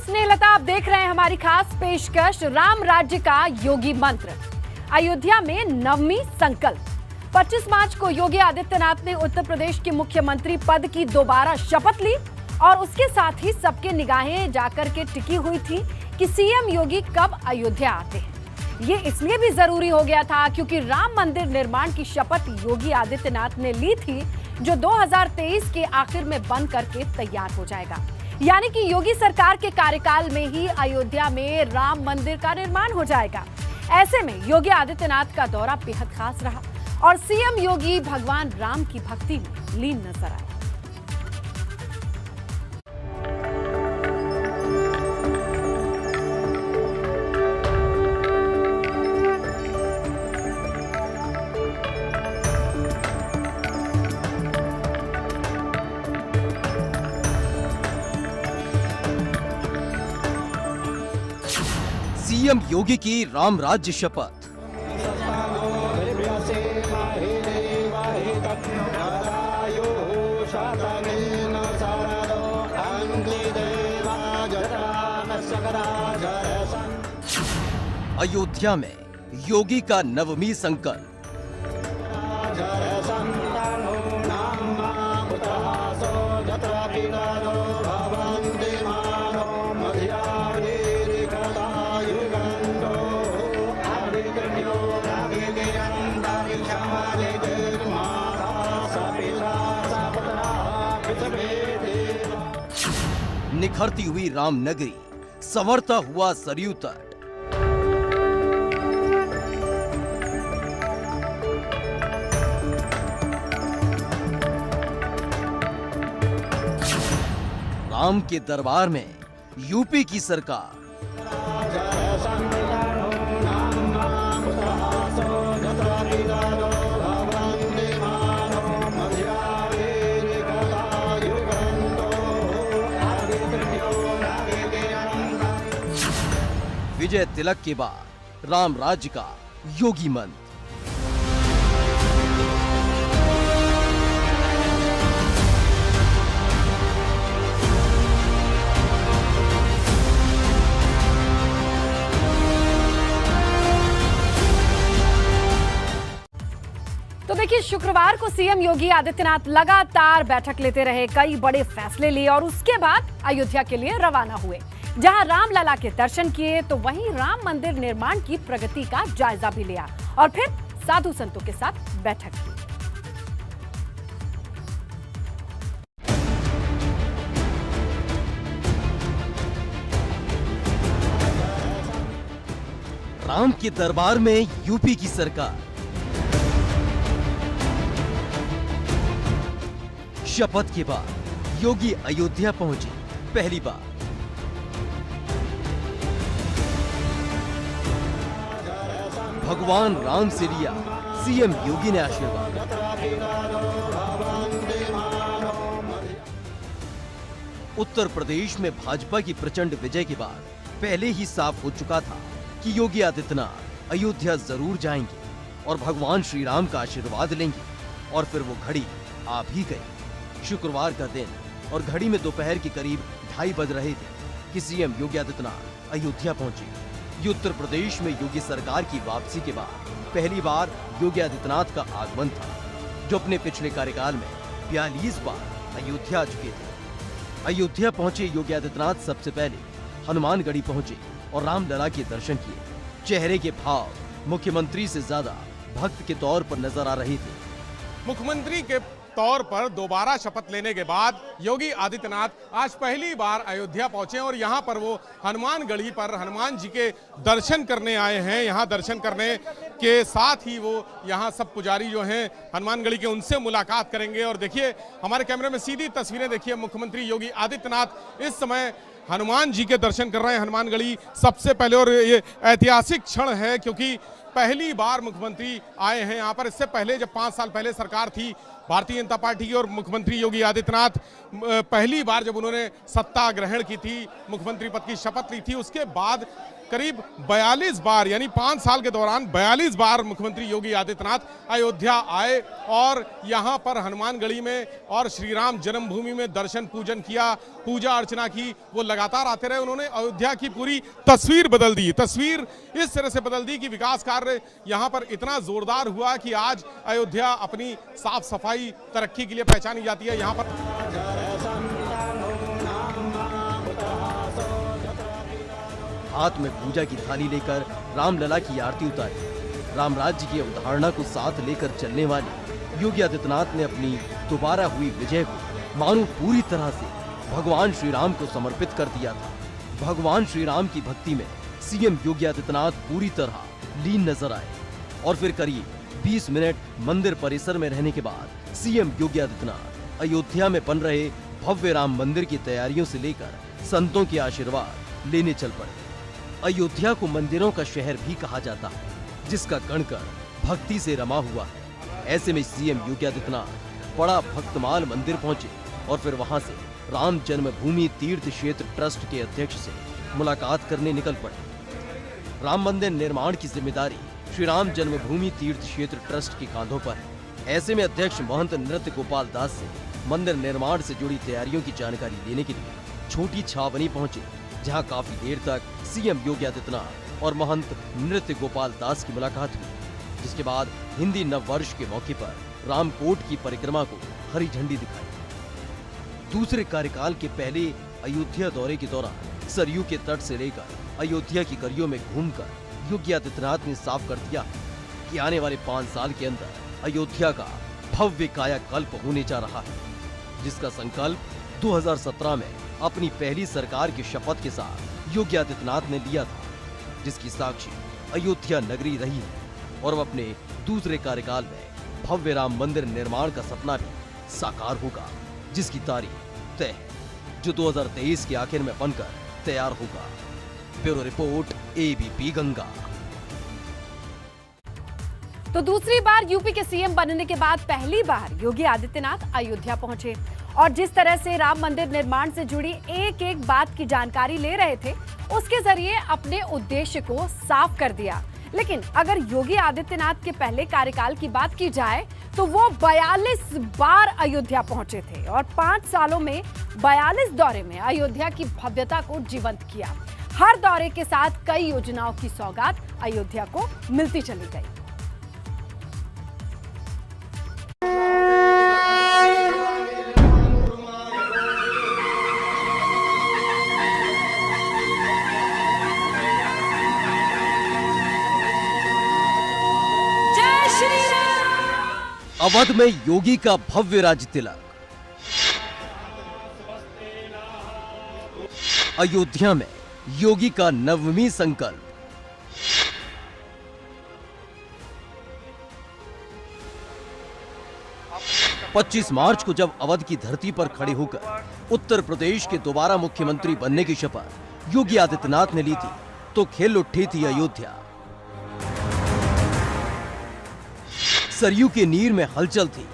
स्नेहलता, आप देख रहे हैं हमारी खास पेशकश राम राज्य का योगी मंत्र। अयोध्या में नवमी संकल्प। 25 मार्च को योगी आदित्यनाथ ने उत्तर प्रदेश के मुख्यमंत्री पद की दोबारा शपथ ली और उसके साथ ही सबके निगाहें जाकर के टिकी हुई थी कि सीएम योगी कब अयोध्या आते हैं। ये इसलिए भी जरूरी हो गया था क्योंकि राम मंदिर निर्माण की शपथ योगी आदित्यनाथ ने ली थी, जो 2023 के आखिर में बन करके तैयार हो जाएगा। यानी कि योगी सरकार के कार्यकाल में ही अयोध्या में राम मंदिर का निर्माण हो जाएगा। ऐसे में योगी आदित्यनाथ का दौरा बेहद खास रहा और सीएम योगी भगवान राम की भक्ति में लीन नजर आए। सीएम योगी की राम राज्य शपथ। अयोध्या में योगी का नवमी संकल्प। निखरती हुई राम नगरी, संवरता हुआ सरयू तट। राम के दरबार में यूपी की सरकार। विजय तिलक के बाद राम राज्य का योगी मंत्र। तो देखिए, शुक्रवार को सीएम योगी आदित्यनाथ लगातार बैठक लेते रहे, कई बड़े फैसले लिए और उसके बाद अयोध्या के लिए रवाना हुए, जहां रामलला के दर्शन किए तो वहीं राम मंदिर निर्माण की प्रगति का जायजा भी लिया और फिर साधु संतों के साथ बैठक की। राम के दरबार में यूपी की सरकार। शपथ के बाद योगी अयोध्या पहुंचे पहली बार। भगवान राम से लिया सीएम योगी ने आशीर्वाद। उत्तर प्रदेश में भाजपा की प्रचंड विजय के बाद पहले ही साफ हो चुका था कि योगी आदित्यनाथ अयोध्या जरूर जाएंगे और भगवान श्री राम का आशीर्वाद लेंगे। और फिर वो घड़ी आ भी गई। शुक्रवार का दिन और घड़ी में दोपहर के करीब 2:30 बज रहे थे कि सीएम योगी आदित्यनाथ अयोध्या पहुंचे। ये उत्तर प्रदेश में योगी सरकार की वापसी के बाद पहली बार योगी आदित्यनाथ का आगमन था, जो अपने पिछले कार्यकाल में 42 बार अयोध्या आ चुके थे। अयोध्या पहुंचे योगी आदित्यनाथ सबसे पहले हनुमानगढ़ी पहुंचे और रामलला के दर्शन किए। चेहरे के भाव मुख्यमंत्री से ज्यादा भक्त के तौर पर नजर आ रहे थे। मुख्यमंत्री के तौर पर दोबारा शपथ लेने के बाद योगी आदित्यनाथ आज पहली बार अयोध्या पहुंचे और यहां पर वो हनुमानगढ़ी पर हनुमान जी के दर्शन करने आए हैं। यहां दर्शन करने के साथ ही वो यहां सब पुजारी जो हैं हनुमानगढ़ी के, उनसे मुलाकात करेंगे। और देखिए, हमारे कैमरे में सीधी तस्वीरें देखिए, मुख्यमंत्री योगी आदित्यनाथ इस समय हनुमान जी के दर्शन कर रहे हैं हनुमानगढ़ी सबसे पहले। और ये ऐतिहासिक क्षण है क्योंकि पहली बार मुख्यमंत्री आए हैं यहाँ पर। इससे पहले जब 5 साल पहले सरकार थी भारतीय जनता पार्टी की और मुख्यमंत्री योगी आदित्यनाथ पहली बार जब उन्होंने सत्ता ग्रहण की थी, मुख्यमंत्री पद की शपथ ली थी, उसके बाद करीब 42 बार यानी 5 साल के दौरान 42 बार मुख्यमंत्री योगी आदित्यनाथ अयोध्या आए और यहाँ पर हनुमानगढ़ी में और श्री राम जन्मभूमि में दर्शन पूजन किया, पूजा अर्चना की। वो लगातार आते रहे। उन्होंने अयोध्या की पूरी तस्वीर बदल दी। तस्वीर इस तरह से बदल दी कि विकास कार्य यहाँ पर इतना जोरदार हुआ कि आज अयोध्या अपनी साफ सफाई तरक्की के लिए पहचानी जाती है। यहाँ पर हाथ में पूजा की थाली लेकर रामलला की आरती उतारी। राम राज्य की अवधारणा को साथ लेकर चलने वाले योगी आदित्यनाथ ने अपनी दोबारा हुई विजय को मानो पूरी तरह से भगवान श्री राम को समर्पित कर दिया था। भगवान श्री राम की भक्ति में सीएम योगी आदित्यनाथ पूरी तरह लीन नजर आए और फिर करीब 20 मिनट मंदिर परिसर में रहने के बाद सीएम योगी आदित्यनाथ अयोध्या में बन रहे भव्य राम मंदिर की तैयारियों से लेकर संतों के आशीर्वाद लेने चल पड़े। अयोध्या को मंदिरों का शहर भी कहा जाता है, जिसका कण-कण भक्ति से रमा हुआ है। ऐसे में सीएम योगी आदित्यनाथ बड़ा भक्तमाल मंदिर पहुंचे और फिर वहां से राम जन्मभूमि तीर्थ क्षेत्र ट्रस्ट के अध्यक्ष से मुलाकात करने निकल पड़े। राम मंदिर निर्माण की जिम्मेदारी श्री राम जन्मभूमि तीर्थ क्षेत्र ट्रस्ट के कांधों पर है। ऐसे में अध्यक्ष महंत नृत्य गोपाल दास से मंदिर निर्माण से जुड़ी तैयारियों की जानकारी लेने के लिए छोटी छावनी पहुंचे, जहां काफी देर तक सीएम योगी आदित्यनाथ और महंत नृत्य गोपाल दास की मुलाकात हुई, जिसके बाद हिंदी नव वर्ष के मौके पर रामकोट की परिक्रमा को हरी झंडी दिखाई। दूसरे कार्यकाल के पहले अयोध्या दौरे के दौरान सरयू के तट से लेकर अयोध्या की गलियों में घूमकर योगी आदित्यनाथ ने साफ कर दिया कि आने वाले 5 साल के अंदर अयोध्या का भव्य कायाकल्प होने जा रहा है, जिसका संकल्प 2017 में अपनी पहली सरकार की शपथ के साथ योगी आदित्यनाथ ने लिया था, जिसकी साक्षी अयोध्या नगरी रही है और वह अपने दूसरे कार्यकाल में भव्य राम मंदिर निर्माण का सपना भी साकार होगा, जिसकी तारीख तय है, जो 2023 के आखिर में बनकर तैयार होगा। Bureau report, ABP Ganga. तो दूसरी बार यूपी के सीएम बनने के बाद पहली बार योगी आदित्यनाथ अयोध्या पहुंचे और जिस तरह से राम मंदिर निर्माण से जुड़ी एक एक बात की जानकारी ले रहे थे, उसके जरिए अपने उद्देश्य को साफ कर दिया। लेकिन अगर योगी आदित्यनाथ के पहले कार्यकाल की बात की जाए तो वो 42 बार अयोध्या पहुंचे थे और 5 सालों में 42 दौरे में अयोध्या की भव्यता को जीवंत किया। हर दौरे के साथ कई योजनाओं की सौगात अयोध्या को मिलती चली गई। अवध में योगी का भव्य राज तिलक। अयोध्या में योगी का नववीं संकल्प। पच्चीस मार्च को जब अवध की धरती पर खड़े होकर उत्तर प्रदेश के दोबारा मुख्यमंत्री बनने की शपथ योगी आदित्यनाथ ने ली थी, तो खिल उठी थी अयोध्या। सरयू के नीर में हलचल थी,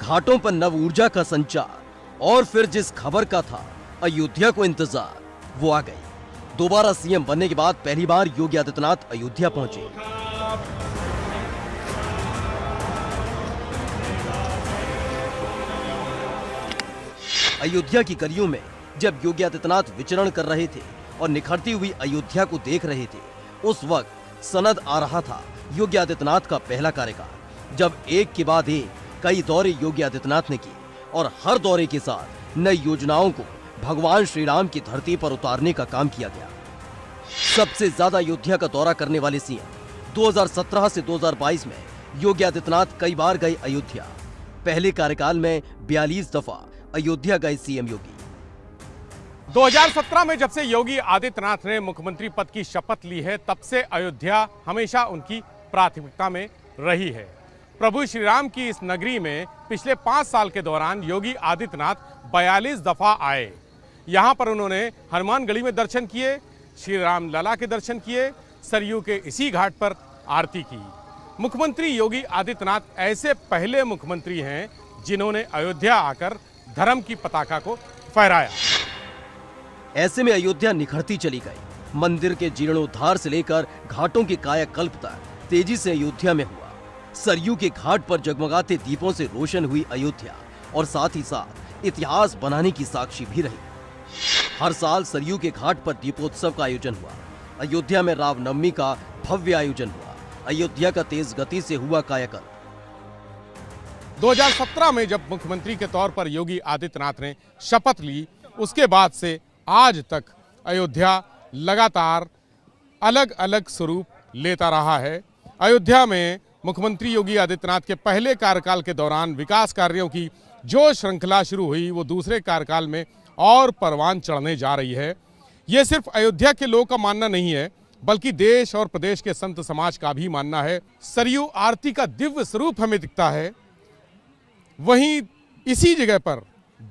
घाटों पर नव ऊर्जा का संचार और फिर जिस खबर का था अयोध्या को इंतजार, वो आ गई। दोबारा सीएम बनने के बाद पहली बार योगी आदित्यनाथ अयोध्या पहुंचे। अयोध्या की गलियों में जब योगी आदित्यनाथ विचरण कर रहे थे और निखरती हुई अयोध्या को देख रहे थे, उस वक्त सनद आ रहा था योगी आदित्यनाथ का पहला कार्यकाल, जब एक के बाद एक कई दौरे योगी आदित्यनाथ ने किए और हर दौरे के साथ नई योजनाओं को भगवान श्री राम की धरती पर उतारने का काम किया गया। सबसे ज्यादा अयोध्या का दौरा करने वाले सीएम 2017 से 2022 में योगी आदित्यनाथ कई बार गए अयोध्या। पहले कार्यकाल में 42 दफा अयोध्या गए सीएम योगी। 2017 में जब से योगी आदित्यनाथ ने मुख्यमंत्री पद की शपथ ली है, तब से अयोध्या हमेशा उनकी प्राथमिकता में रही है। प्रभु श्री राम की इस नगरी में पिछले 5 साल के दौरान योगी आदित्यनाथ 42 दफा आए। यहाँ पर उन्होंने हनुमानगढ़ी में दर्शन किए, श्री राम लला के दर्शन किए, सरयू के इसी घाट पर आरती की। मुख्यमंत्री योगी आदित्यनाथ ऐसे पहले मुख्यमंत्री हैं जिन्होंने अयोध्या आकर धर्म की पताका को फहराया। ऐसे में अयोध्या निखरती चली गई मंदिर के जीर्णोद्धार से लेकर घाटों के कायाकल्प तक तेजी से अयोध्या में हुआ। सरयू के घाट पर जगमगाते दीपों से रोशन हुई अयोध्या और साथ ही साथ इतिहास बनाने की साक्षी भी रही। हर साल सरयू के घाट पर दीपोत्सव का आयोजन हुआ। अयोध्या में रामनवमी का भव्य आयोजन हुआ। अयोध्या का तेज गति से हुआ कायाकल्प। 2017 में जब मुख्यमंत्री के तौर पर योगी आदित्यनाथ ने शपथ ली, उसके बाद से आज तक अयोध्या लगातार अलग अलग स्वरूप लेता रहा है। अयोध्या में मुख्यमंत्री योगी आदित्यनाथ के पहले कार्यकाल के दौरान विकास कार्यों की जो श्रृंखला शुरू हुई, वो दूसरे कार्यकाल में और परवान चढ़ने जा रही है। ये सिर्फ अयोध्या के लोगों का मानना नहीं है, बल्कि देश और प्रदेश के संत समाज का भी मानना है। सरयू आरती का दिव्य स्वरूप हमें दिखता है। वहीं इसी जगह पर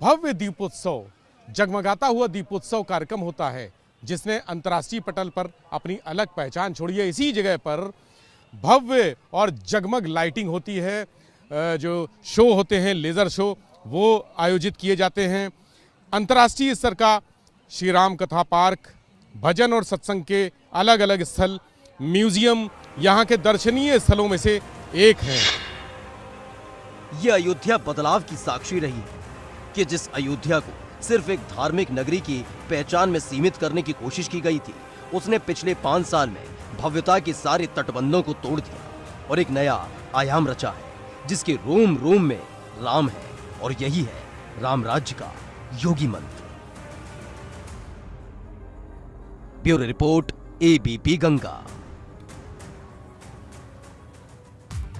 भव्य दीपोत्सव, जगमगाता हुआ दीपोत्सव कार्यक्रम होता है, जिसने अंतर्राष्ट्रीय पटल पर अपनी अलग पहचान छोड़ी है। इसी जगह पर भव्य और जगमग लाइटिंग होती है। जो शो होते हैं, लेजर शो, वो आयोजित किए जाते हैं। अंतर्राष्ट्रीय स्तर का श्री राम कथा पार्क, भजन और सत्संग के अलग अलग स्थल, म्यूजियम यहाँ के दर्शनीय स्थलों में से एक हैं। यह अयोध्या बदलाव की साक्षी रही है कि जिस अयोध्या को सिर्फ एक धार्मिक नगरी की पहचान में सीमित करने की कोशिश की गई थी, उसने पिछले 5 साल में भव्यता के सारे तटबंधों को तोड़ दिया और एक नया आयाम रचा है, जिसके रोम रोम में राम है। और यही है राम राज्य का योगी मंत्र। Bureau report, ABP Ganga.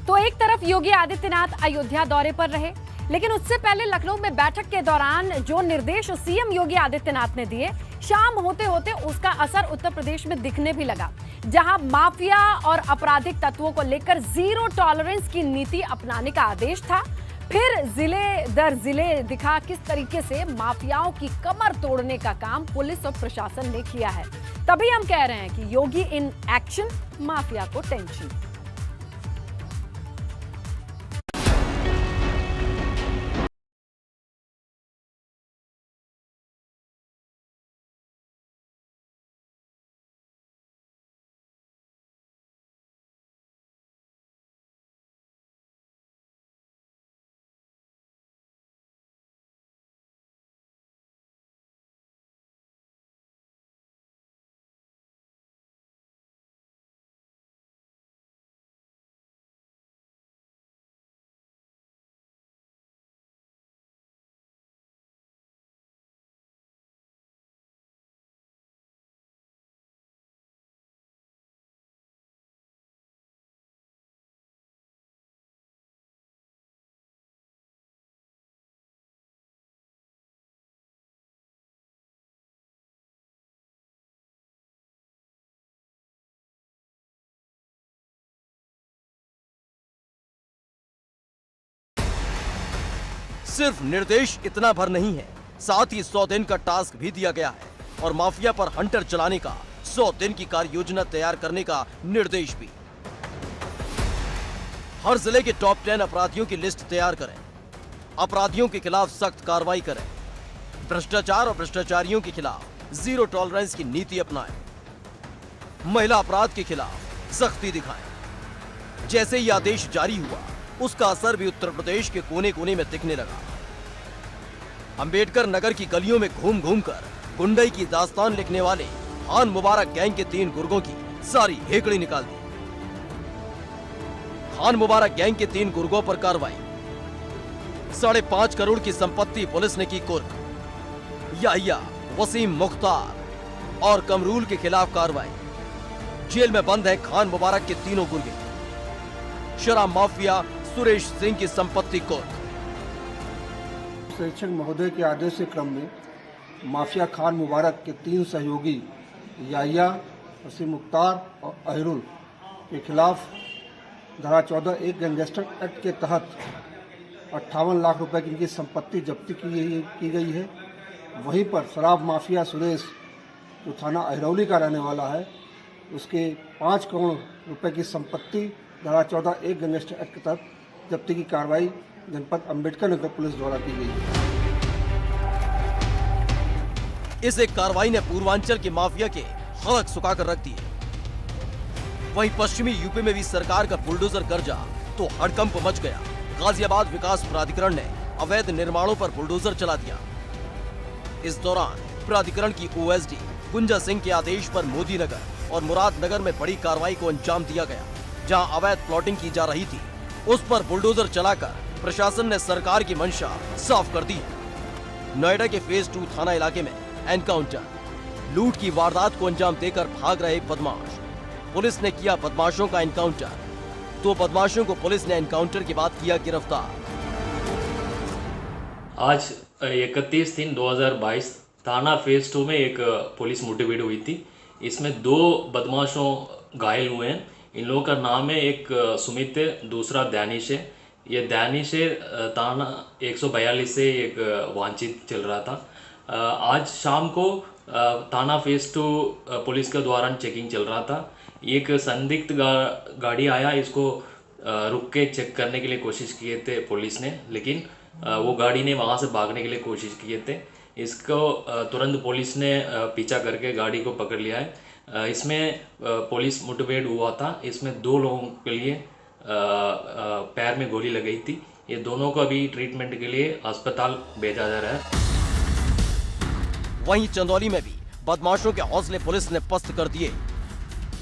तो एक तरफ योगी आदित्यनाथ अयोध्या दौरे पर रहे, लेकिन उससे पहले लखनऊ में बैठक के दौरान जो निर्देश सीएम योगी आदित्यनाथ ने दिए, शाम होते होते उसका असर उत्तर प्रदेश में दिखने भी लगा, जहां माफिया और आपराधिक तत्वों को लेकर जीरो टॉलरेंस की नीति अपनाने का आदेश था। फिर जिले दर जिले दिखा किस तरीके से माफियाओं की कमर तोड़ने का काम पुलिस और प्रशासन ने किया है। तभी हम कह रहे हैं कि योगी इन एक्शन, माफिया को टेंशन। सिर्फ निर्देश इतना भर नहीं है, साथ ही 100 दिन का टास्क भी दिया गया है और माफिया पर हंटर चलाने का 100 दिन की कार्य योजना तैयार करने का निर्देश भी। हर जिले के टॉप 10 अपराधियों की लिस्ट तैयार करें, अपराधियों के खिलाफ सख्त कार्रवाई करें, भ्रष्टाचार और भ्रष्टाचारियों के खिलाफ जीरो टॉलरेंस की नीति अपनाएं, महिला अपराध के खिलाफ सख्ती दिखाएं। जैसे ही आदेश जारी हुआ, उसका असर भी उत्तर प्रदेश के कोने कोने में दिखने लगा। अंबेडकर नगर की गलियों में घूम घूम कर गुंडई की दास्तान लिखने वाले खान मुबारक गैंग के 3 गुर्गों की सारी हेकड़ी निकाल दी। खान मुबारक गैंग के 3 गुर्गों पर कार्रवाई। 5.5 करोड़ की संपत्ति पुलिस ने की कुर्क। याहिया, वसीम मुख्तार और कमरूल के खिलाफ कार्रवाई। जेल में बंद है खान मुबारक के 3 गुर्गे। शराब माफिया सुरेश सिंह की संपत्ति कुर्क। निरीक्षक महोदय के आदेश के क्रम में माफिया खान मुबारक के 3 सहयोगी याहिया, वसीम मुख्तार और अहरुल के खिलाफ धारा 14(1) गैंगस्टर एक्ट के तहत 58 लाख रुपए की इनकी संपत्ति जब्ती की गई है। वहीं पर शराब माफिया सुरेश, जो थाना अहिरौली का रहने वाला है, उसके 5 करोड़ रुपए की संपत्ति धारा 14(1) गैंगस्टर एक्ट के तहत जब्ती की कार्रवाई जनपद अंबेडकर नगर पुलिस द्वारा की गई है। इस एक कार्रवाई ने पूर्वांचल के माफिया के सड़क सुखाकर रख दी है। वहीं पश्चिमी यूपी में भी सरकार का बुलडोजर गर्जा तो हड़कंप मच गया। गाजियाबाद विकास प्राधिकरण ने अवैध निर्माणों पर बुलडोजर चला दिया। इस दौरान प्राधिकरण की ओएसडी गुंजा सिंह के आदेश पर मोदी नगर और मुरादनगर में बड़ी कार्रवाई को अंजाम दिया गया। जहां अवैध प्लॉटिंग की जा रही थी उस पर बुलडोजर चलाकर प्रशासन ने सरकार की मंशा साफ कर दी है। नोएडा के फेज 2 थाना इलाके में एनकाउंटर, लूट की वारदात को अंजाम देकर भाग रहे बदमाश। पुलिस ने किया बदमाशों का एनकाउंटर। 2 बदमाशों को पुलिस ने एनकाउंटर के बाद किया गिरफ्तार। आज 31/3/2022 थाना फेज 2 में एक पुलिस मुठभेड़ हुई थी। इसमें 2 बदमाशों घायल हुए हैं। इन लोगों का नाम है, एक सुमित है, दूसरा दानिश है। ये दानिश है थाना 142 से एक वांछित चल रहा था। आज शाम को थाना फेज 2 पुलिस के द्वारा चेकिंग चल रहा था। एक संदिग्ध गाड़ी आया, इसको रुक के चेक करने के लिए कोशिश किए थे पुलिस ने, लेकिन वो गाड़ी ने वहाँ से भागने के लिए कोशिश किए थे। इसको तुरंत पुलिस ने पीछा करके गाड़ी को पकड़ लिया है। इसमें पुलिस मुठभेड़ हुआ था। इसमें 2 लोगों के लिए पैर में गोली लगाई थी। ये दोनों को अभी ट्रीटमेंट के लिए अस्पताल भेजा जा रहा है। वहीं चंदौली में भी बदमाशों के हौसले पुलिस ने पस्त कर दिए।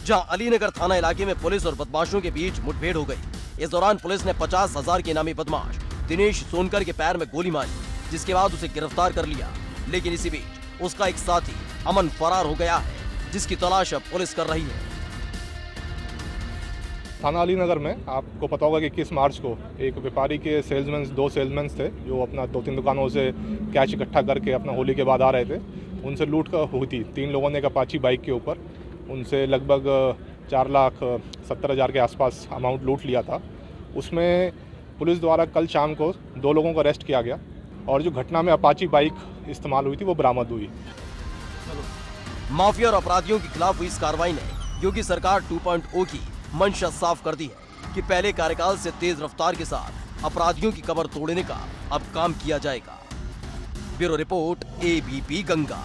जहां अलीनगर थाना इलाके में पुलिस और बदमाशों के बीच मुठभेड़ हो गई। इस दौरान पुलिस ने 50,000 के इनामी बदमाश दिनेश सोनकर के पैर में गोली मारी, जिसके बाद उसे गिरफ्तार कर लिया। लेकिन इसी बीच उसका एक साथी अमन फरार हो गया है, जिसकी तलाश अब पुलिस कर रही है। थाना अलीनगर में आपको पता होगा कि 21 मार्च को एक व्यापारी के दो सेल्समैन थे जो अपना 2-3 दुकानों से कैश इकट्ठा करके अपना होली के बाद आ रहे थे। उनसे लूट हुई थी। 3 लोगों ने एक अपाची बाइक के ऊपर उनसे लगभग 4,70,000 के आसपास अमाउंट लूट लिया था। उसमें पुलिस द्वारा कल शाम को 2 लोगों को अरेस्ट किया गया और जो घटना में अपाची बाइक इस्तेमाल हुई थी वो बरामद हुई। माफिया और अपराधियों के खिलाफ हुई इस कार्रवाई ने योगी सरकार 2.0 की मंशा साफ कर दी है कि पहले कार्यकाल से तेज रफ्तार के साथ अपराधियों की कमर तोड़ने का अब काम किया जाएगा। Bureau report, ABP Ganga.